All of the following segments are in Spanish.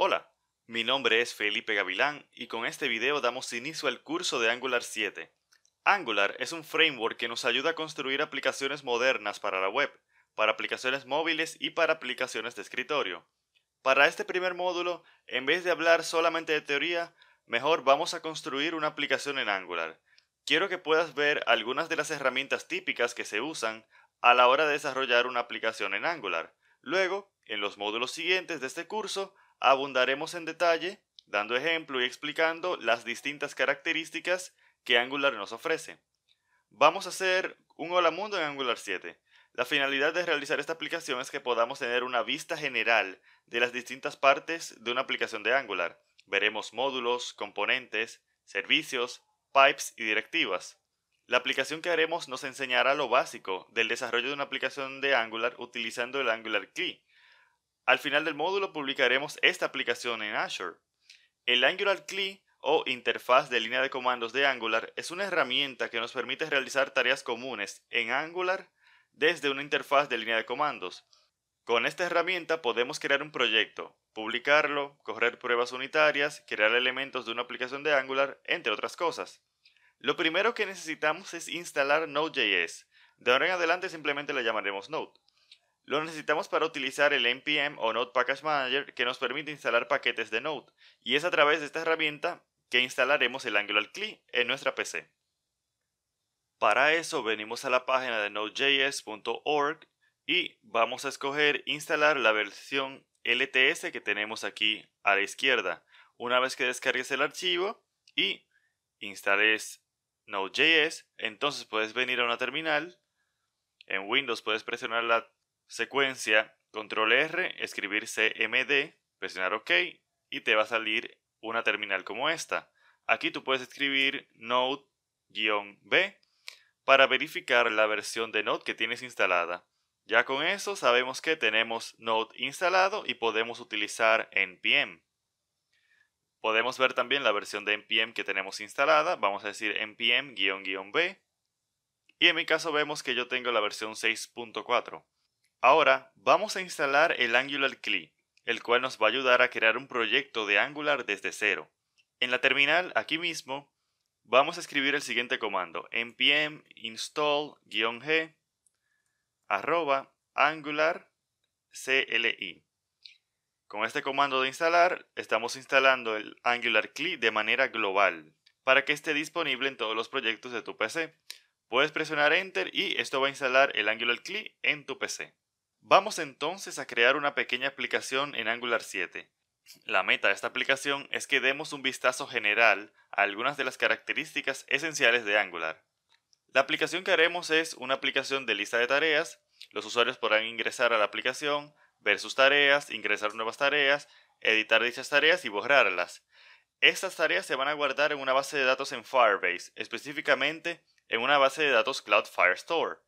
Hola, mi nombre es Felipe Gavilán y con este video damos inicio al curso de Angular 7. Angular es un framework que nos ayuda a construir aplicaciones modernas para la web, para aplicaciones móviles y para aplicaciones de escritorio. Para este primer módulo, en vez de hablar solamente de teoría, mejor vamos a construir una aplicación en Angular. Quiero que puedas ver algunas de las herramientas típicas que se usan a la hora de desarrollar una aplicación en Angular. Luego, en los módulos siguientes de este curso, abundaremos en detalle, dando ejemplo y explicando las distintas características que Angular nos ofrece. Vamos a hacer un hola mundo en Angular 7. La finalidad de realizar esta aplicación es que podamos tener una vista general de las distintas partes de una aplicación de Angular. Veremos módulos, componentes, servicios, pipes y directivas. La aplicación que haremos nos enseñará lo básico del desarrollo de una aplicación de Angular utilizando el Angular CLI. Al final del módulo publicaremos esta aplicación en Azure. El Angular CLI o interfaz de línea de comandos de Angular es una herramienta que nos permite realizar tareas comunes en Angular desde una interfaz de línea de comandos. Con esta herramienta podemos crear un proyecto, publicarlo, correr pruebas unitarias, crear elementos de una aplicación de Angular, entre otras cosas. Lo primero que necesitamos es instalar Node.js. De ahora en adelante simplemente le llamaremos Node. Lo necesitamos para utilizar el npm o Node Package Manager que nos permite instalar paquetes de Node, y es a través de esta herramienta que instalaremos el Angular CLI en nuestra PC. Para eso venimos a la página de nodejs.org y vamos a escoger instalar la versión LTS que tenemos aquí a la izquierda. Una vez que descargues el archivo y instales Node.js, entonces puedes venir a una terminal. En Windows puedes presionar la secuencia Control R, escribir CMD, presionar OK y te va a salir una terminal como esta. Aquí tú puedes escribir Node-B para verificar la versión de Node que tienes instalada. Ya con eso sabemos que tenemos Node instalado y podemos utilizar npm. Podemos ver también la versión de npm que tenemos instalada. Vamos a decir npm-b. Y en mi caso vemos que yo tengo la versión 6.4. Ahora vamos a instalar el Angular CLI, el cual nos va a ayudar a crear un proyecto de Angular desde cero. En la terminal, aquí mismo, vamos a escribir el siguiente comando: npm install-g @angular cli. Con este comando de instalar, estamos instalando el Angular CLI de manera global, para que esté disponible en todos los proyectos de tu PC. Puedes presionar Enter y esto va a instalar el Angular CLI en tu PC. Vamos entonces a crear una pequeña aplicación en Angular 7. La meta de esta aplicación es que demos un vistazo general a algunas de las características esenciales de Angular. La aplicación que haremos es una aplicación de lista de tareas. Los usuarios podrán ingresar a la aplicación, ver sus tareas, ingresar nuevas tareas, editar dichas tareas y borrarlas. Estas tareas se van a guardar en una base de datos en Firebase, específicamente en una base de datos Cloud Firestore.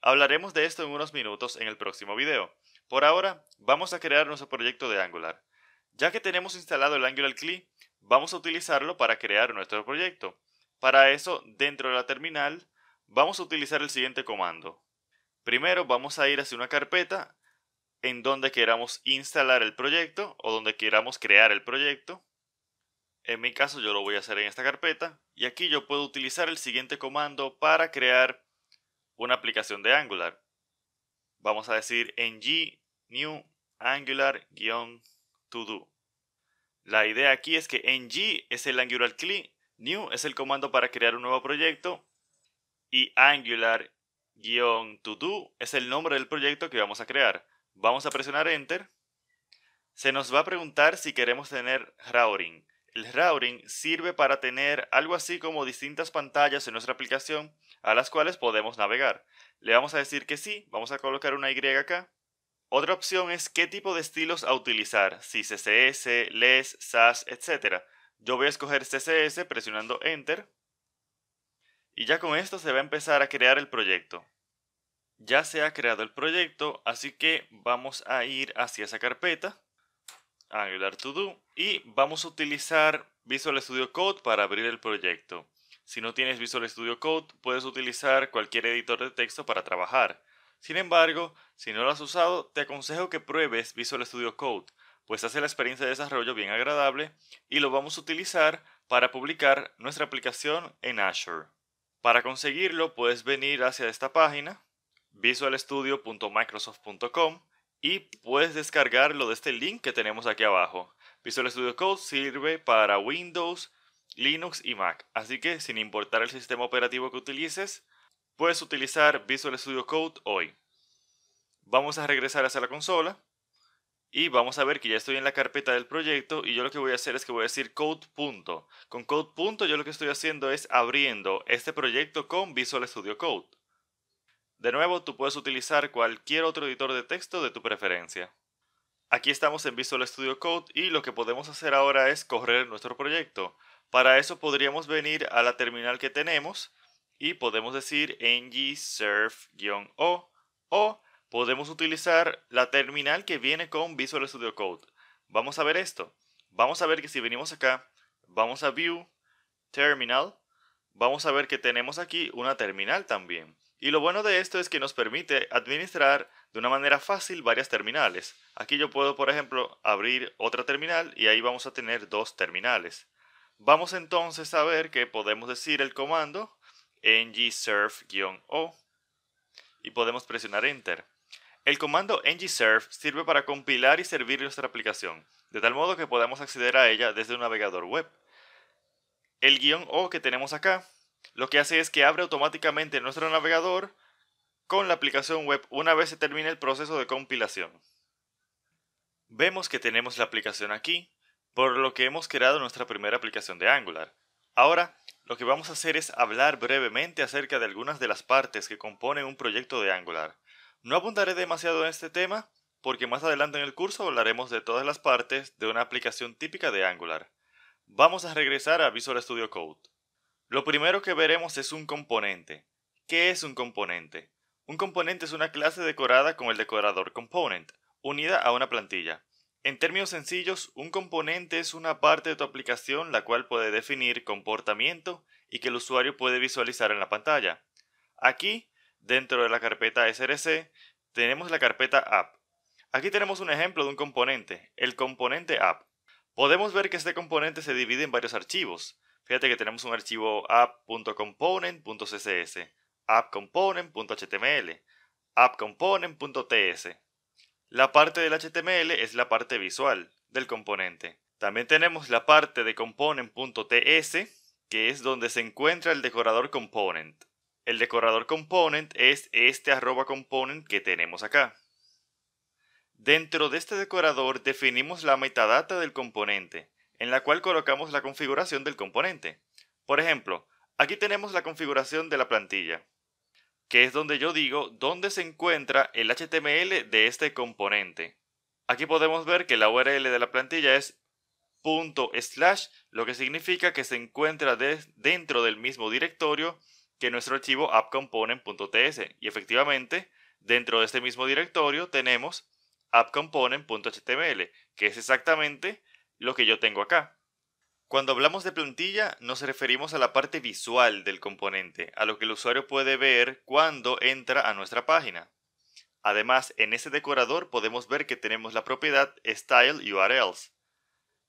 Hablaremos de esto en unos minutos en el próximo video. Por ahora, vamos a crear nuestro proyecto de Angular. Ya que tenemos instalado el Angular CLI, vamos a utilizarlo para crear nuestro proyecto. Para eso, dentro de la terminal, vamos a utilizar el siguiente comando. Primero vamos a ir hacia una carpeta en donde queramos instalar el proyecto o donde queramos crear el proyecto. En mi caso yo lo voy a hacer en esta carpeta y aquí yo puedo utilizar el siguiente comando para crear una aplicación de Angular. Vamos a decir ng new angular-todo. La idea aquí es que ng es el Angular CLI, new es el comando para crear un nuevo proyecto y angular-todo es el nombre del proyecto que vamos a crear. Vamos a presionar Enter. Se nos va a preguntar si queremos tener routing. El routing sirve para tener algo así como distintas pantallas en nuestra aplicación a las cuales podemos navegar. Le vamos a decir que sí, vamos a colocar una Y acá. Otra opción es qué tipo de estilos a utilizar, si CSS, LESS, Sass, etc. Yo voy a escoger CSS presionando Enter. Y ya con esto se va a empezar a crear el proyecto. Ya se ha creado el proyecto, así que vamos a ir hacia esa carpeta, Angular To Do, y vamos a utilizar Visual Studio Code para abrir el proyecto. Si no tienes Visual Studio Code, puedes utilizar cualquier editor de texto para trabajar. Sin embargo, si no lo has usado, te aconsejo que pruebes Visual Studio Code, pues hace la experiencia de desarrollo bien agradable y lo vamos a utilizar para publicar nuestra aplicación en Azure. Para conseguirlo, puedes venir hacia esta página, visualstudio.microsoft.com, y puedes descargarlo de este link que tenemos aquí abajo. Visual Studio Code sirve para Windows, Linux y Mac, así que sin importar el sistema operativo que utilices, puedes utilizar Visual Studio Code hoy. Vamos a regresar hacia la consola y vamos a ver que ya estoy en la carpeta del proyecto y yo lo que voy a hacer es que voy a decir code. Con code. Yo lo que estoy haciendo es abriendo este proyecto con Visual Studio Code. De nuevo, tú puedes utilizar cualquier otro editor de texto de tu preferencia. Aquí estamos en Visual Studio Code y lo que podemos hacer ahora es correr nuestro proyecto. Para eso podríamos venir a la terminal que tenemos y podemos decir ng-serve-o o podemos utilizar la terminal que viene con Visual Studio Code. Vamos a ver esto. Vamos a ver que si venimos acá, vamos a View, Terminal, vamos a ver que tenemos aquí una terminal también. Y lo bueno de esto es que nos permite administrar de una manera fácil varias terminales. Aquí yo puedo, por ejemplo, abrir otra terminal y ahí vamos a tener dos terminales. Vamos entonces a ver que podemos decir el comando ng-serve-o y podemos presionar Enter. El comando ng-serve sirve para compilar y servir nuestra aplicación, de tal modo que podamos acceder a ella desde un navegador web. El "-o" que tenemos acá lo que hace es que abre automáticamente nuestro navegador con la aplicación web una vez se termine el proceso de compilación. Vemos que tenemos la aplicación aquí, por lo que hemos creado nuestra primera aplicación de Angular. Ahora, lo que vamos a hacer es hablar brevemente acerca de algunas de las partes que componen un proyecto de Angular. No abundaré demasiado en este tema, porque más adelante en el curso hablaremos de todas las partes de una aplicación típica de Angular. Vamos a regresar a Visual Studio Code. Lo primero que veremos es un componente. ¿Qué es un componente? Un componente es una clase decorada con el decorador component, unida a una plantilla. En términos sencillos, un componente es una parte de tu aplicación la cual puede definir comportamiento y que el usuario puede visualizar en la pantalla. Aquí, dentro de la carpeta src, tenemos la carpeta app. Aquí tenemos un ejemplo de un componente, el componente app. Podemos ver que este componente se divide en varios archivos. Fíjate que tenemos un archivo app.component.css, appcomponent.html, appcomponent.ts. La parte del HTML es la parte visual del componente. También tenemos la parte de component.ts, que es donde se encuentra el decorador component. El decorador component es este @component que tenemos acá. Dentro de este decorador definimos la metadata del componente, en la cual colocamos la configuración del componente. Por ejemplo, aquí tenemos la configuración de la plantilla, que es donde yo digo dónde se encuentra el HTML de este componente. Aquí podemos ver que la URL de la plantilla es /, lo que significa que se encuentra dentro del mismo directorio que nuestro archivo appcomponent.ts, y efectivamente, dentro de este mismo directorio tenemos appcomponent.html, que es exactamente lo que yo tengo acá. Cuando hablamos de plantilla, nos referimos a la parte visual del componente, a lo que el usuario puede ver cuando entra a nuestra página. Además, en ese decorador podemos ver que tenemos la propiedad StyleURLs,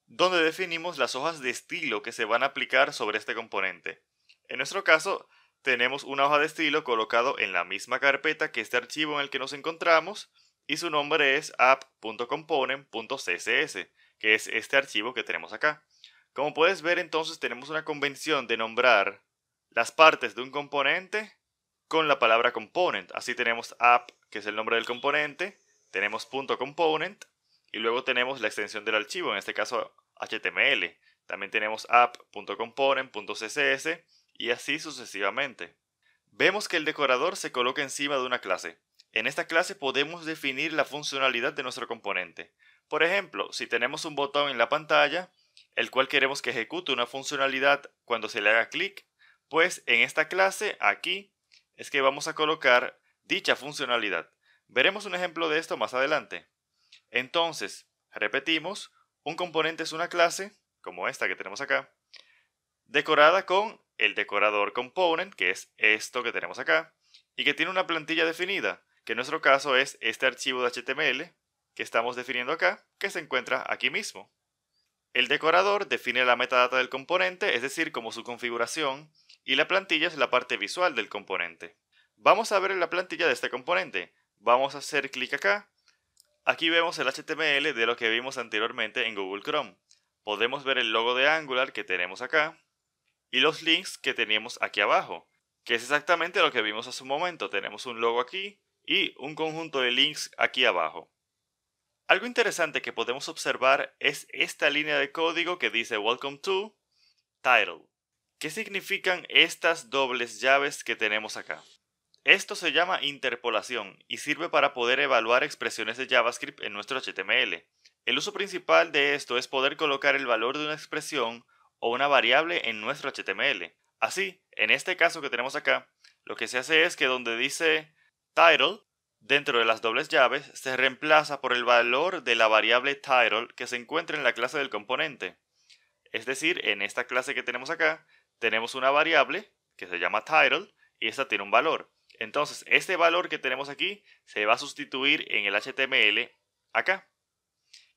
donde definimos las hojas de estilo que se van a aplicar sobre este componente. En nuestro caso, tenemos una hoja de estilo colocado en la misma carpeta que este archivo en el que nos encontramos, y su nombre es app.component.css, que es este archivo que tenemos acá. Como puedes ver, entonces tenemos una convención de nombrar las partes de un componente con la palabra component. Así tenemos app, que es el nombre del componente, tenemos .component y luego tenemos la extensión del archivo, en este caso HTML. También tenemos app.component.css y así sucesivamente. Vemos que el decorador se coloca encima de una clase. En esta clase podemos definir la funcionalidad de nuestro componente. Por ejemplo, si tenemos un botón en la pantalla, el cual queremos que ejecute una funcionalidad cuando se le haga clic, pues en esta clase, aquí, es que vamos a colocar dicha funcionalidad. Veremos un ejemplo de esto más adelante. Entonces, repetimos, un componente es una clase, como esta que tenemos acá, decorada con el decorador component, que es esto que tenemos acá, y que tiene una plantilla definida, que en nuestro caso es este archivo de HTML, que estamos definiendo acá, que se encuentra aquí mismo. El decorador define la metadata del componente, es decir, como su configuración, y la plantilla es la parte visual del componente. Vamos a ver la plantilla de este componente. Vamos a hacer clic acá. Aquí vemos el HTML de lo que vimos anteriormente en Google Chrome. Podemos ver el logo de Angular que tenemos acá y los links que teníamos aquí abajo, que es exactamente lo que vimos hace un momento. Tenemos un logo aquí y un conjunto de links aquí abajo. Algo interesante que podemos observar es esta línea de código que dice Welcome to Title. ¿Qué significan estas dobles llaves que tenemos acá? Esto se llama interpolación y sirve para poder evaluar expresiones de JavaScript en nuestro HTML. El uso principal de esto es poder colocar el valor de una expresión o una variable en nuestro HTML. Así, en este caso que tenemos acá, lo que se hace es que donde dice title, dentro de las dobles llaves, se reemplaza por el valor de la variable title que se encuentra en la clase del componente. Es decir, en esta clase que tenemos acá, tenemos una variable que se llama title y esta tiene un valor. Entonces, este valor que tenemos aquí se va a sustituir en el HTML acá,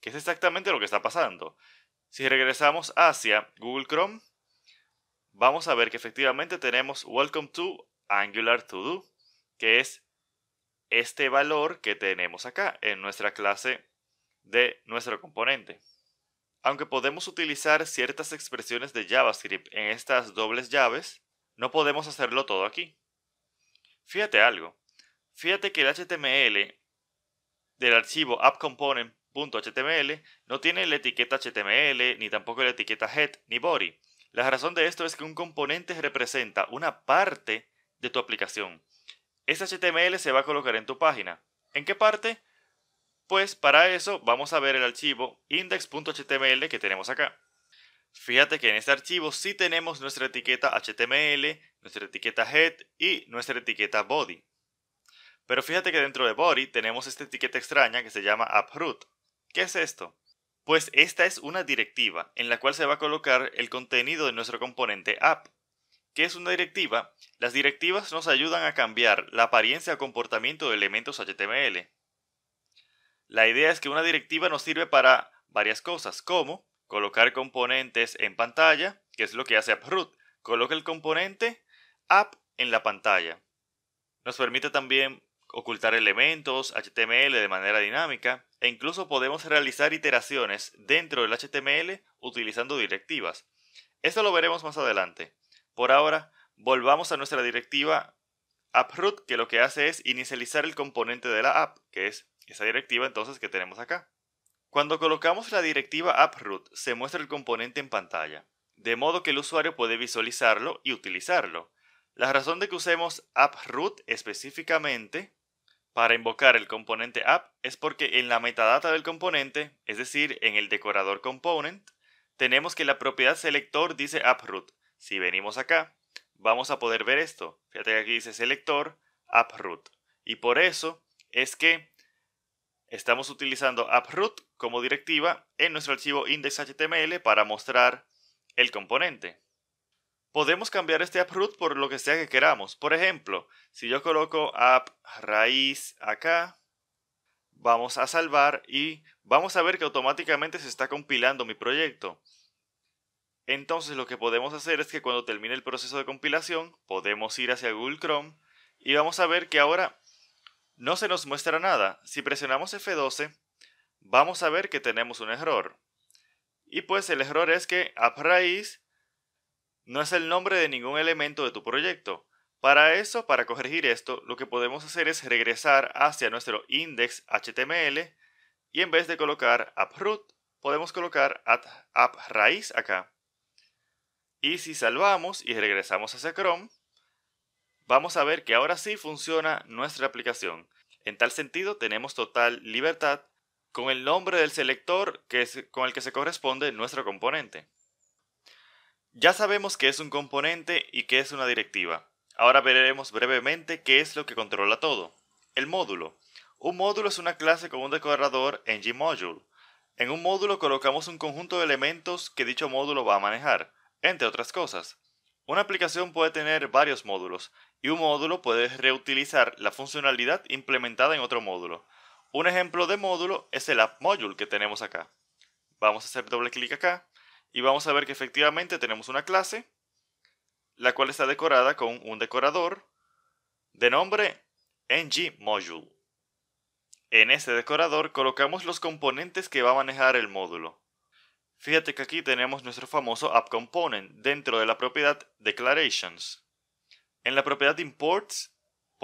que es exactamente lo que está pasando. Si regresamos hacia Google Chrome, vamos a ver que efectivamente tenemos Welcome to Angular To Do, que es este valor que tenemos acá en nuestra clase de nuestro componente. Aunque podemos utilizar ciertas expresiones de JavaScript en estas dobles llaves, no podemos hacerlo todo aquí. Fíjate algo. Fíjate que el HTML del archivo appcomponent.html no tiene la etiqueta HTML, ni tampoco la etiqueta head ni body. La razón de esto es que un componente representa una parte de tu aplicación. Este HTML se va a colocar en tu página. ¿En qué parte? Pues para eso vamos a ver el archivo index.html que tenemos acá. Fíjate que en este archivo sí tenemos nuestra etiqueta HTML, nuestra etiqueta head y nuestra etiqueta body. Pero fíjate que dentro de body tenemos esta etiqueta extraña que se llama AppRoot. ¿Qué es esto? Pues esta es una directiva en la cual se va a colocar el contenido de nuestro componente app. ¿Qué es una directiva? Las directivas nos ayudan a cambiar la apariencia o comportamiento de elementos HTML. La idea es que una directiva nos sirve para varias cosas, como colocar componentes en pantalla, que es lo que hace AppRoot. Coloca el componente app en la pantalla. Nos permite también ocultar elementos HTML de manera dinámica e incluso podemos realizar iteraciones dentro del HTML utilizando directivas. Esto lo veremos más adelante. Por ahora, volvamos a nuestra directiva AppRoot, que lo que hace es inicializar el componente de la app, que es esa directiva entonces que tenemos acá. Cuando colocamos la directiva AppRoot, se muestra el componente en pantalla, de modo que el usuario puede visualizarlo y utilizarlo. La razón de que usemos AppRoot específicamente para invocar el componente app es porque en la metadata del componente, es decir, en el decorador component, tenemos que la propiedad selector dice AppRoot. Si venimos acá, vamos a poder ver esto. Fíjate que aquí dice selector AppRoot. Y por eso es que estamos utilizando AppRoot como directiva en nuestro archivo index.html para mostrar el componente. Podemos cambiar este AppRoot por lo que sea que queramos. Por ejemplo, si yo coloco app raíz acá, vamos a salvar y vamos a ver que automáticamente se está compilando mi proyecto. Entonces lo que podemos hacer es que cuando termine el proceso de compilación, podemos ir hacia Google Chrome y vamos a ver que ahora no se nos muestra nada. Si presionamos F12, vamos a ver que tenemos un error. Y pues el error es que app raíz no es el nombre de ningún elemento de tu proyecto. Para eso, para corregir esto, lo que podemos hacer es regresar hacia nuestro index.html y en vez de colocar AppRoot, podemos colocar app raíz acá. Y si salvamos y regresamos hacia Chrome, vamos a ver que ahora sí funciona nuestra aplicación. En tal sentido, tenemos total libertad con el nombre del selector con el que se corresponde nuestro componente. Ya sabemos qué es un componente y qué es una directiva. Ahora veremos brevemente qué es lo que controla todo. El módulo. Un módulo es una clase con un decorador ngModule. En un módulo colocamos un conjunto de elementos que dicho módulo va a manejar, entre otras cosas. Una aplicación puede tener varios módulos y un módulo puede reutilizar la funcionalidad implementada en otro módulo. Un ejemplo de módulo es el App Module que tenemos acá. Vamos a hacer doble clic acá y vamos a ver que efectivamente tenemos una clase, la cual está decorada con un decorador de nombre ngModule. En este decorador colocamos los componentes que va a manejar el módulo. Fíjate que aquí tenemos nuestro famoso App Component dentro de la propiedad Declarations. En la propiedad Imports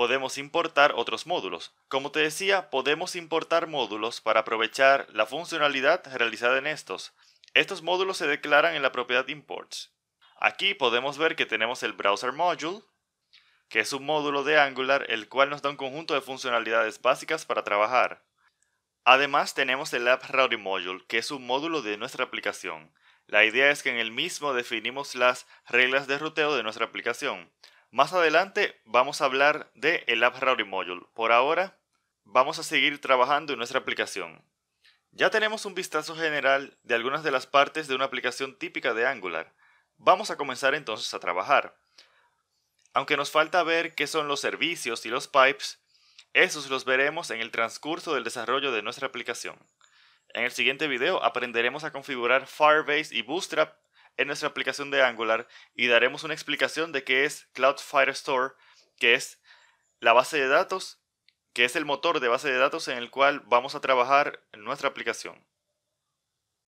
podemos importar otros módulos. Como te decía, podemos importar módulos para aprovechar la funcionalidad realizada en estos. Estos módulos se declaran en la propiedad Imports. Aquí podemos ver que tenemos el Browser Module, que es un módulo de Angular el cual nos da un conjunto de funcionalidades básicas para trabajar. Además tenemos el App Routing Module, que es un módulo de nuestra aplicación. La idea es que en el mismo definimos las reglas de ruteo de nuestra aplicación. Más adelante vamos a hablar de el App Routing Module. Por ahora vamos a seguir trabajando en nuestra aplicación. Ya tenemos un vistazo general de algunas de las partes de una aplicación típica de Angular. Vamos a comenzar entonces a trabajar. Aunque nos falta ver qué son los servicios y los pipes, esos los veremos en el transcurso del desarrollo de nuestra aplicación. En el siguiente video aprenderemos a configurar Firebase y Bootstrap en nuestra aplicación de Angular y daremos una explicación de qué es Cloud Firestore, que es la base de datos, que es el motor de base de datos en el cual vamos a trabajar en nuestra aplicación.